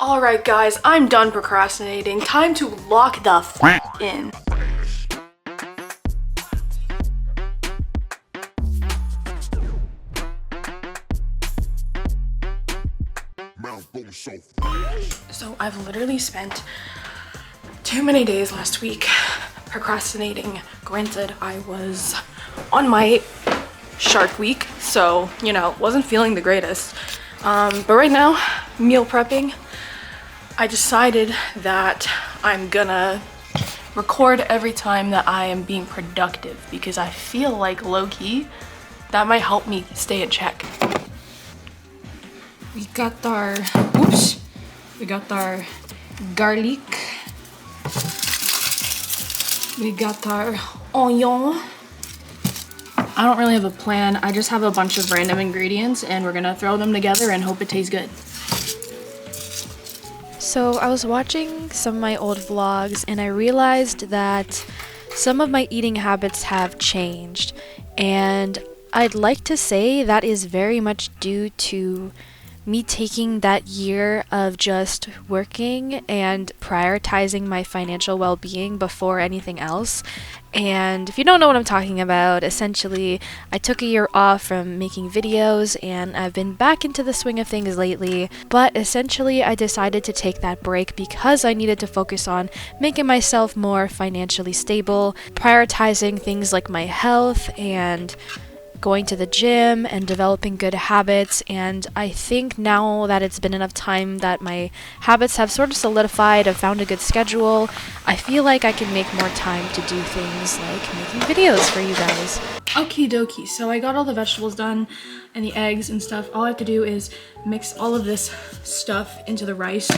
Alright guys, I'm done procrastinating. Time to lock the f in. So I've literally spent too many days last week procrastinating. Granted, I was on my shark week, so, you know, wasn't feeling the greatest. But right now, meal prepping. I decided that I'm gonna record every time that I am being productive because I feel like low-key that might help me stay in check. We got our garlic. We got our onion. I don't really have a plan. I just have a bunch of random ingredients and we're gonna throw them together and hope it tastes good. So I was watching some of my old vlogs and I realized that some of my eating habits have changed, and I'd like to say that is very much due to me taking that year of just working and prioritizing my financial well-being before anything else. And if you don't know what I'm talking about, essentially I took a year off from making videos and I've been back into the swing of things lately, but essentially I decided to take that break because I needed to focus on making myself more financially stable, prioritizing things like my health and going to the gym and developing good habits. And I think now that it's been enough time that my habits have sort of solidified, I've found a good schedule, I feel like I can make more time to do things like making videos for you guys. Okie dokie, so I got all the vegetables done and the eggs and stuff. All I have to do is mix all of this stuff into the rice.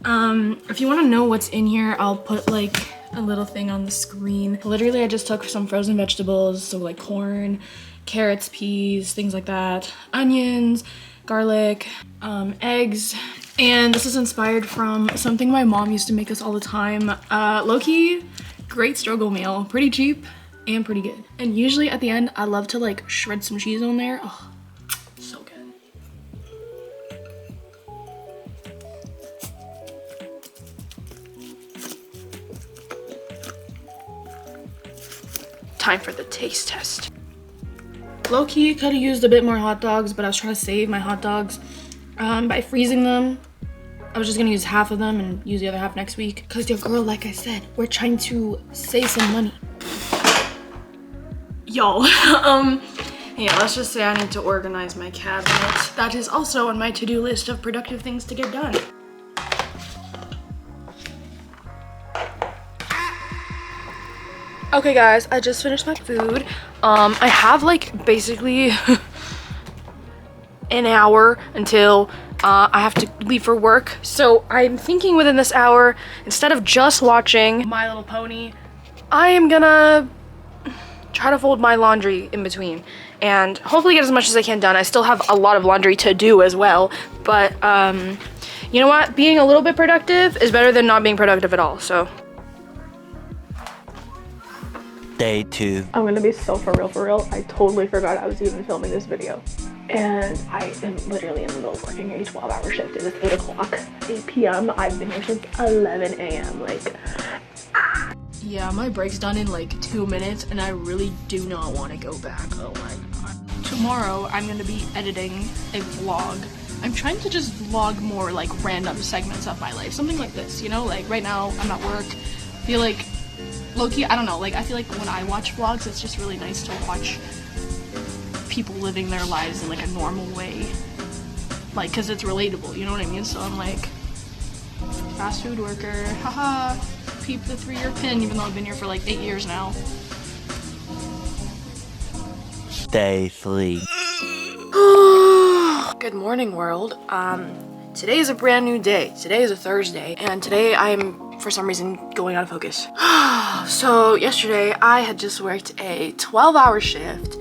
If you want to know what's in here, I'll put like a little thing on the screen. Literally, I just took some frozen vegetables, so like corn, carrots, peas, things like that, onions, garlic, eggs, and this is inspired from something my mom used to make us all the time. Low-key, great struggle meal, pretty cheap and pretty good. And usually at the end, I love to like shred some cheese on there. Oh, so good. Time for the taste test. Low-key could have used a bit more hot dogs, but I was trying to save my hot dogs by freezing them. I was just gonna use half of them and use the other half next week. Cause your girl, like I said, we're trying to save some money. Yo, yeah, let's just say I need to organize my cabinet. That is also on my to-do list of productive things to get done. Okay guys, I just finished my food. I have like basically an hour until I have to leave for work. So I'm thinking within this hour, instead of just watching My Little Pony, I am gonna try to fold my laundry in between and hopefully get as much as I can done. I still have a lot of laundry to do as well, but you know what? Being a little bit productive is better than not being productive at all, so. Day 2. I'm gonna be so for real. I totally forgot I was even filming this video. And I am literally in the middle of working a 12-hour shift. It is 8 o'clock, 8 p.m. I've been here since 11 a.m. Like, yeah, my break's done in like 2 minutes and I really do not want to go back. Oh my god. Tomorrow, I'm gonna be editing a vlog. I'm trying to just vlog more like random segments of my life. Something like this, you know? Like right now, I'm at work. I feel like low-key, I don't know, like I feel like when I watch vlogs, it's just really nice to watch people living their lives in like a normal way, like because it's relatable, you know what I mean? So I'm like, fast food worker, haha, peep the 3-year pin, even though I've been here for like 8 years now. Day 3. Good morning, world. Today is a brand new day. Today is a Thursday, and today I'm, for some reason, going out of focus. So yesterday, I had just worked a 12-hour shift.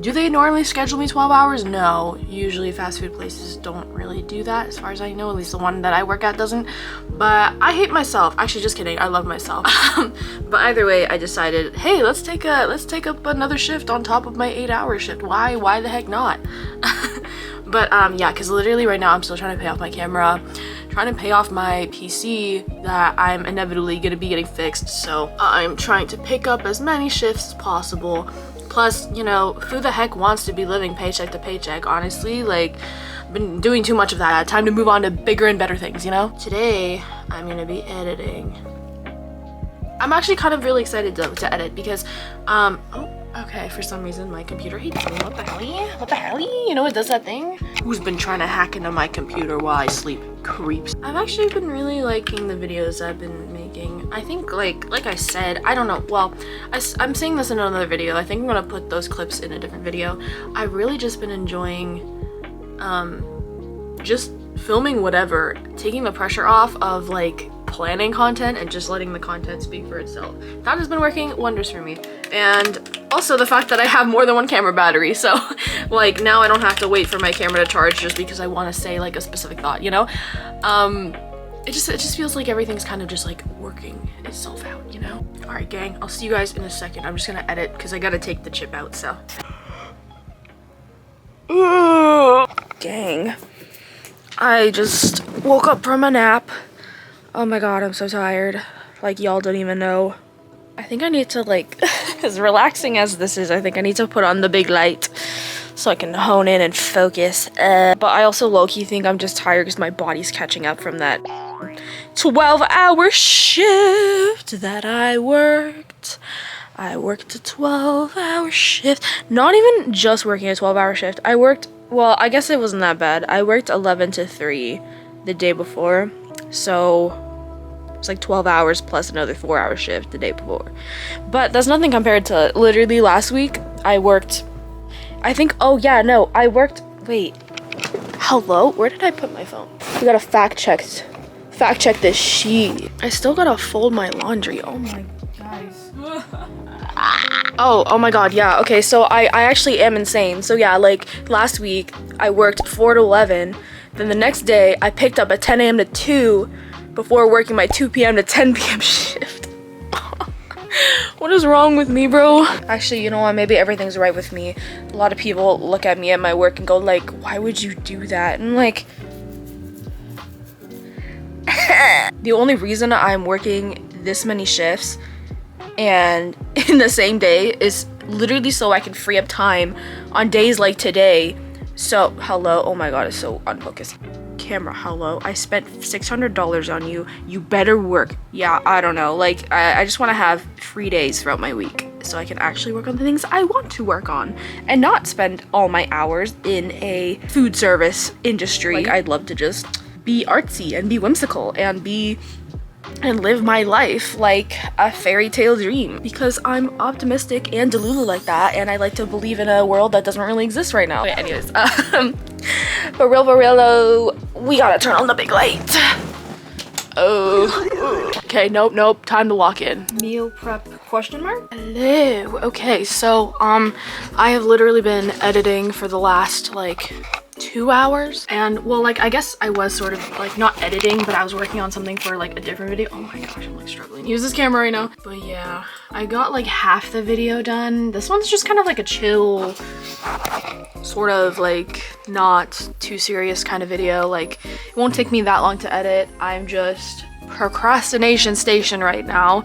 Do they normally schedule me 12 hours? No. Usually fast food places don't really do that, as far as I know. At least the one that I work at doesn't. But I hate myself. Actually, just kidding. I love myself. But either way, I decided, hey, let's take up another shift on top of my 8-hour shift. Why the heck not? But yeah, because literally right now I'm still trying to pay off my camera, trying to pay off my PC that I'm inevitably gonna be getting fixed. So I'm trying to pick up as many shifts as possible. Plus, you know, who the heck wants to be living paycheck to paycheck, honestly? Like, I've been doing too much of that. Time to move on to bigger and better things, you know? Today, I'm gonna be editing. I'm actually kind of really excited though to edit because, oh, okay, for some reason my computer hates me. What the hell? What the hell? You know, it does that thing. Who's been trying to hack into my computer while I sleep? Creeps. I've actually been really liking the videos I've been making. I think like I said, I don't know, well, I'm saying this in another video. I think I'm gonna put those clips in a different video. I've really just been enjoying just filming whatever, taking the pressure off of like planning content and just letting the content speak for itself. That has been working wonders for me. And also the fact that I have more than one camera battery, so like now I don't have to wait for my camera to charge just because I want to say like a specific thought, you know? It just feels like everything's kind of just like working itself out, you know? All right, gang, I'll see you guys in a second. I'm just gonna edit because I gotta take the chip out, so. Gang, I just woke up from a nap. Oh my god, I'm so tired. Like, y'all don't even know. I think I need to, like, as relaxing as this is, I think I need to put on the big light so I can hone in and focus. But I also low-key think I'm just tired because my body's catching up from that 12-hour shift that I worked. I worked a 12-hour shift. Not even just working a 12-hour shift. I worked, well, I guess it wasn't that bad. I worked 11 to 3 the day before. So it's like 12 hours plus another 4-hour shift the day before. But that's nothing compared to literally last week. I worked, I think, oh yeah, no, I worked, wait, hello? Where did I put my phone? We gotta fact check this sheet. I still gotta fold my laundry. Oh my guys. Oh my god, yeah, okay, so I actually am insane. So yeah, like last week I worked 4 to 11. Then the next day, I picked up at 10 a.m. to 2 before working my 2 p.m. to 10 p.m. shift. What is wrong with me, bro? Actually, you know what? Maybe everything's right with me. A lot of people look at me at my work and go like, why would you do that? And I'm like, the only reason I'm working this many shifts and in the same day is literally so I can free up time on days like today. So, hello, oh my god, it's so unfocused. Camera, hello, I spent $600 on you. You better work. Yeah, I don't know, like, I just want to have free days throughout my week so I can actually work on the things I want to work on and not spend all my hours in a food service industry. Like, I'd love to just be artsy and be whimsical and live my life like a fairy tale dream because I'm optimistic and delulu like that, and I like to believe in a world that doesn't really exist right now. Okay, anyways, for real though, we gotta turn on the big light. Oh, okay, nope, time to lock in. Meal prep question mark? Hello, okay, so I have literally been editing for the last like 2 hours, and well, like I guess I was sort of like not editing, but I was working on something for like a different video. Oh my gosh, I'm like struggling to use this camera right now. But yeah, I got like half the video done. This one's just kind of like a chill, sort of like not too serious kind of video. Like it won't take me that long to edit. I'm just procrastination station right now.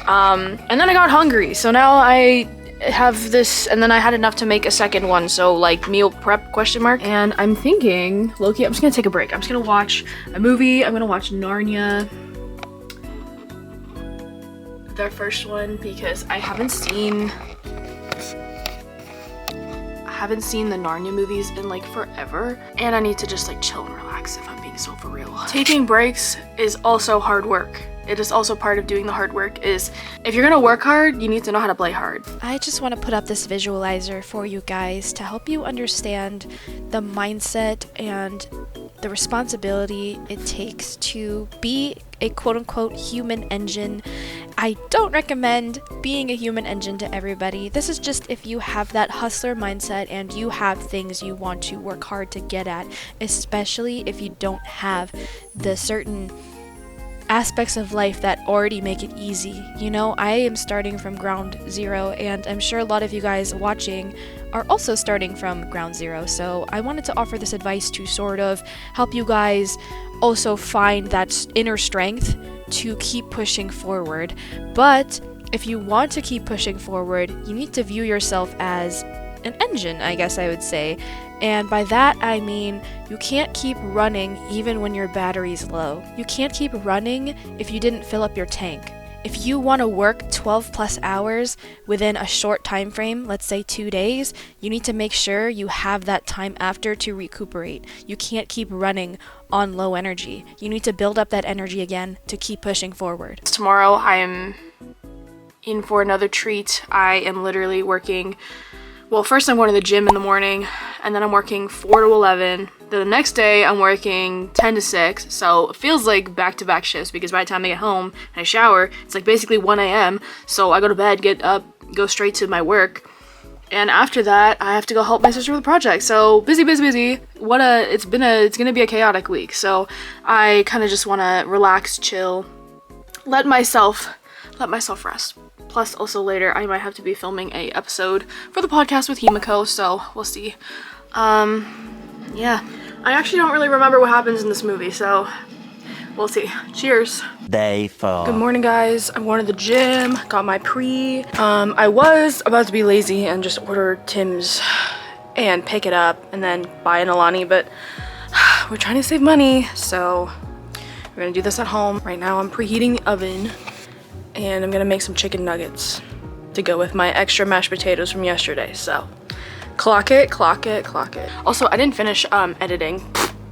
And then I got hungry, so now I have this, and then I had enough to make a second one, so like meal prep question mark. And I'm thinking, low-key, I'm just gonna take a break. I'm just gonna watch a movie. I'm gonna watch Narnia, the first one, because I haven't seen the Narnia movies in like forever, and I need to just like chill and relax, if I'm being so for real. Taking breaks is also hard work. It is also part of doing the hard work. Is if you're gonna work hard, you need to know how to play hard. I just want to put up this visualizer for you guys to help you understand the mindset and the responsibility it takes to be a quote-unquote human engine. I don't recommend being a human engine to everybody. This is just if you have that hustler mindset and you have things you want to work hard to get at, especially if you don't have the certain aspects of life that already make it easy. You know, I am starting from ground zero, and I'm sure a lot of you guys watching are also starting from ground zero. So I wanted to offer this advice to sort of help you guys also find that inner strength to keep pushing forward. But if you want to keep pushing forward, you need to view yourself as an engine, I guess I would say. And by that, I mean you can't keep running even when your battery's low. You can't keep running if you didn't fill up your tank. If you want to work 12 plus hours within a short time frame, let's say 2 days, you need to make sure you have that time after to recuperate. You can't keep running on low energy. You need to build up that energy again to keep pushing forward. Tomorrow I am in for another treat. I am literally working, well, first I'm going to the gym in the morning, and then I'm working 4 to 11. Then the next day I'm working 10 to 6, so it feels like back-to-back shifts, because by the time I get home and I shower, it's like basically 1 a.m. So I go to bed, get up, go straight to my work, and after that I have to go help my sister with a project. So busy. It's gonna be a chaotic week. So I kind of just want to relax, chill, let myself rest. Plus, also later, I might have to be filming a episode for the podcast with Himiko, so we'll see. Yeah. I actually don't really remember what happens in this movie, so we'll see. Cheers. Day 4. Good morning, guys. I'm going to the gym, got my pre. I was about to be lazy and just order Tim's and pick it up and then buy an Alani, but we're trying to save money, so we're gonna do this at home. Right now, I'm preheating the oven, and I'm gonna make some chicken nuggets to go with my extra mashed potatoes from yesterday. So clock it. Also, I didn't finish editing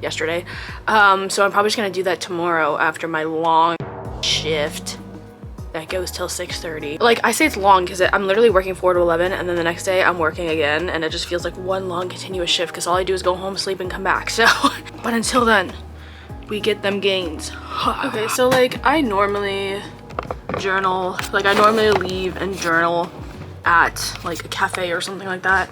yesterday, so I'm probably just gonna do that tomorrow after my long shift that goes till 6:30. Like, I say it's long because I'm literally working 4 to 11, and then the next day I'm working again, and it just feels like one long continuous shift because all I do is go home, sleep, and come back. So but until then, we get them gains. Okay, so like I normally journal, like I normally leave and journal at like a cafe or something like that,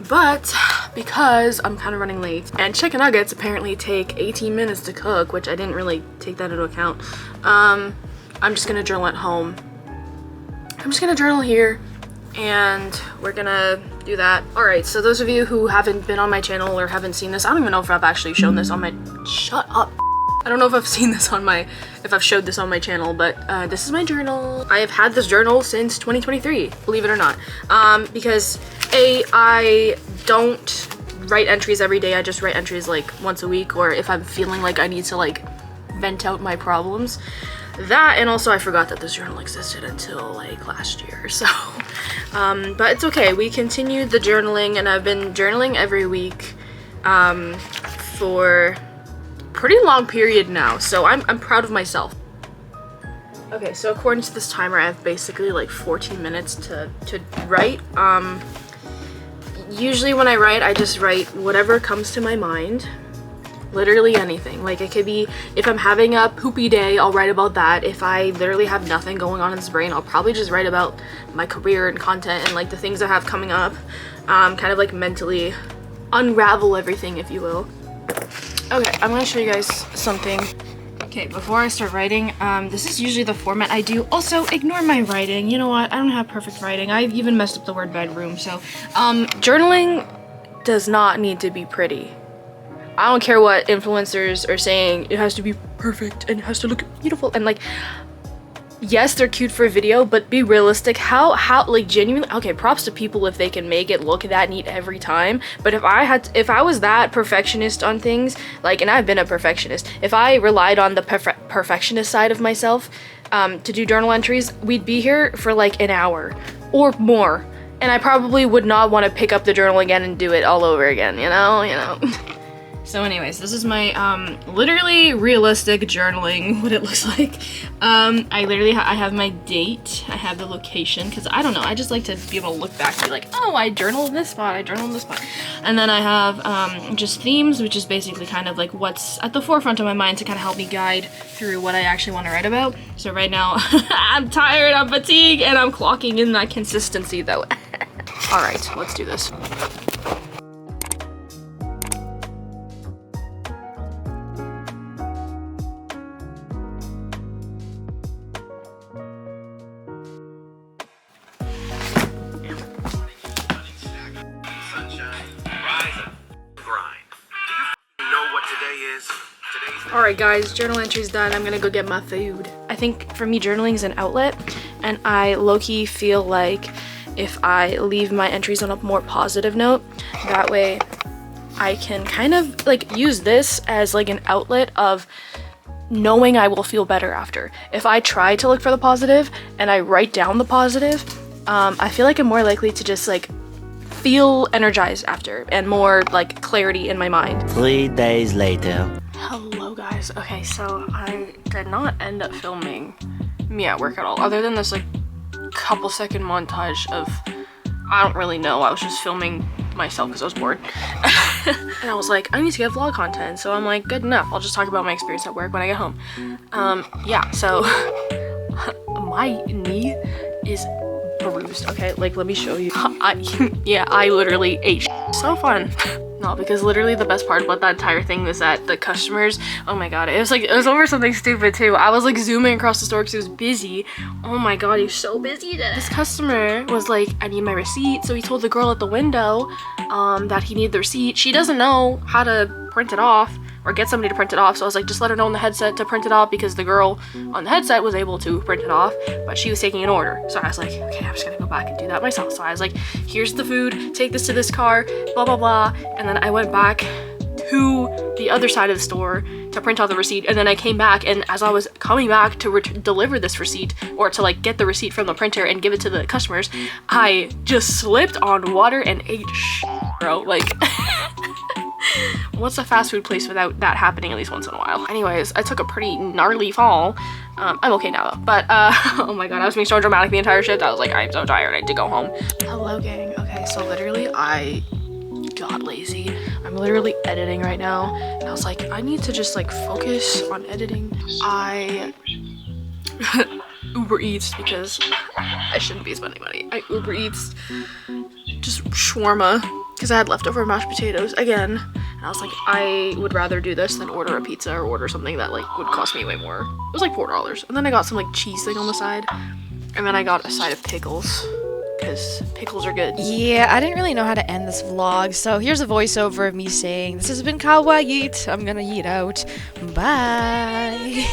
but because I'm kind of running late and chicken nuggets apparently take 18 minutes to cook, which I didn't really take that into account, I'm just gonna journal at home. I'm just gonna journal here, and we're gonna do that. All right, so those of you who haven't been on my channel or haven't seen this, I don't even know if I've actually shown this on my, shut up. I don't know if I've seen this on my, if I've showed this on my channel, but this is my journal. I have had this journal since 2023, believe it or not, because I don't write entries every day. I just write entries like once a week, or if I'm feeling like I need to like vent out my problems. That, and also I forgot that this journal existed until like last year, so but it's okay. We continued the journaling, and I've been journaling every week for pretty long period now, so I'm proud of myself. Okay, so according to this timer, I have basically like 14 minutes to write. Usually when I write, I just write whatever comes to my mind. Literally anything. Like, it could be, if I'm having a poopy day, I'll write about that. If I literally have nothing going on in this brain, I'll probably just write about my career and content and like the things I have coming up. Kind of like mentally unravel everything, if you will. Okay, I'm gonna show you guys something. Okay, before I start writing, this is usually the format I do. Also, ignore my writing. You know what? I don't have perfect writing. I've even messed up the word bedroom. So, journaling does not need to be pretty. I don't care what influencers are saying. It has to be perfect and it has to look beautiful. And like, yes, they're cute for a video, but be realistic. How like genuinely, okay, props to people if they can make it look that neat every time. But if I was that perfectionist on things, like, and I've been a perfectionist, if I relied on the perfectionist side of myself to do journal entries, we'd be here for like an hour or more. And I probably would not want to pick up the journal again and do it all over again, you know? So anyways, this is my literally realistic journaling, what it looks like. I have my date, I have the location, because I don't know, I just like to be able to look back and be like, oh, I journaled in this spot, I journaled in this spot. And then I have just themes, which is basically kind of like what's at the forefront of my mind to kind of help me guide through what I actually want to write about. So right now, I'm tired, I'm fatigued, and I'm clocking in that consistency though. All right, let's do this. Alright guys, journal entry's done. I'm gonna go get my food. I think for me journaling is an outlet, and I low-key feel like if I leave my entries on a more positive note, that way I can kind of like use this as like an outlet of knowing I will feel better after. If I try to look for the positive and I write down the positive, I feel like I'm more likely to just like feel energized after and more like clarity in my mind. 3 days later. Hello guys. Okay, so I did not end up filming me at work at all, other than this like couple second montage of, I don't really know, I was just filming myself because I was bored. And I was like, I need to get vlog content, so I'm like, good enough, I'll just talk about my experience at work when I get home. Yeah, so my knee is bruised, okay? Like, let me show you. I literally ate so fun. No, because literally the best part about that entire thing was that the customers, oh my god, it was over something stupid too. I was like zooming across the store because it was busy. Oh my god, he was so busy. This customer was like, I need my receipt. So he told the girl at the window that he needed the receipt. She doesn't know how to print it off or get somebody to print it off. So I was like, just let her know on the headset to print it off, because the girl on the headset was able to print it off, but she was taking an order. So I was like, okay, I'm just gonna go back and do that myself. So I was like, here's the food, take this to this car, blah, blah, blah. And then I went back to the other side of the store to print out the receipt. And then I came back, and as I was coming back to deliver this receipt, or to like get the receipt from the printer and give it to the customers, I just slipped on water and ate bro. Like, what's a fast food place without that happening at least once in a while? Anyways, I took a pretty gnarly fall. I'm okay now though, but oh my god, I was being so dramatic the entire shift. I was like, I'm so tired, I need to go home. Hello gang. Okay, so literally I got lazy. I'm literally editing right now, and I was like, I need to just like focus on editing. I Uber Eats, because I shouldn't be spending money. I Uber Eats just shawarma because I had leftover mashed potatoes again, and I was like, I would rather do this than order a pizza or order something that like would cost me way more. It was like $4, and then I got some like cheese thing on the side, and then I got a side of pickles because pickles are good. Yeah, I didn't really know how to end this vlog, so here's a voiceover of me saying, this has been Kawaii. I'm gonna eat out. Bye.